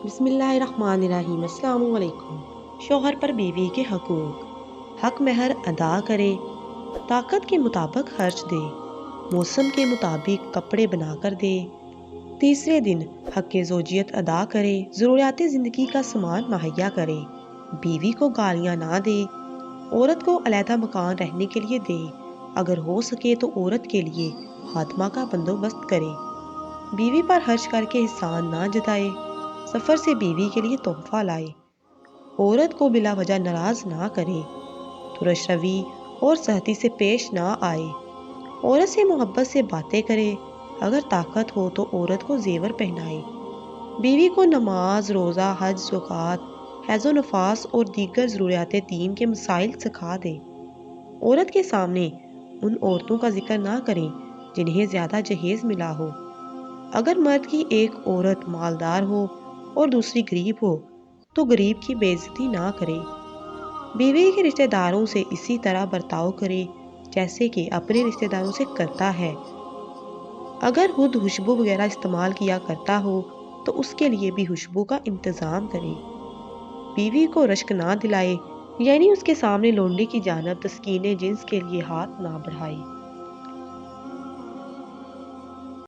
بسم اللہ الرحمن الرحیم۔ السلام علیکم۔ شوہر پر بیوی کے حقوق: حق مہر ادا کرے، طاقت کے مطابق خرچ دے، موسم کے مطابق کپڑے بنا کر دے۔ تیسرے دن حق زوجیت ادا کرے، ضروریات زندگی کا سامان مہیا کرے، بیوی کو گالیاں نہ دے، عورت کو علیحدہ مکان رہنے کے لیے دے، اگر ہو سکے تو عورت کے لیے خاتمہ کا بندوبست کرے، بیوی پر خرچ کر کے احسان نہ جتائے، سفر سے بیوی کے لیے تحفہ لائے، عورت کو بلا وجہ ناراض نہ کرے، ترش روی اور سختی سے پیش نہ آئے، عورت سے محبت سے باتیں کرے، اگر طاقت ہو تو عورت کو زیور پہنائے، بیوی کو نماز، روزہ، حج، زکوٰۃ، حیض و نفاس اور دیگر ضروریات دین کے مسائل سکھا دے، عورت کے سامنے ان عورتوں کا ذکر نہ کریں جنہیں زیادہ جہیز ملا ہو، اگر مرد کی ایک عورت مالدار ہو اور دوسری غریب ہو تو غریب کی بے عزتی نہ کرے، بیوی کے رشتہ داروں سے اسی طرح برتاؤ کرے جیسے کہ اپنے رشتہ داروں سے کرتا ہے، اگر خود خوشبو وغیرہ استعمال کیا کرتا ہو تو اس کے لیے بھی خوشبو کا انتظام کرے، بیوی کو رشک نہ دلائے، یعنی اس کے سامنے لونڈی کی جانب تسکین جنس کے لیے ہاتھ نہ بڑھائے۔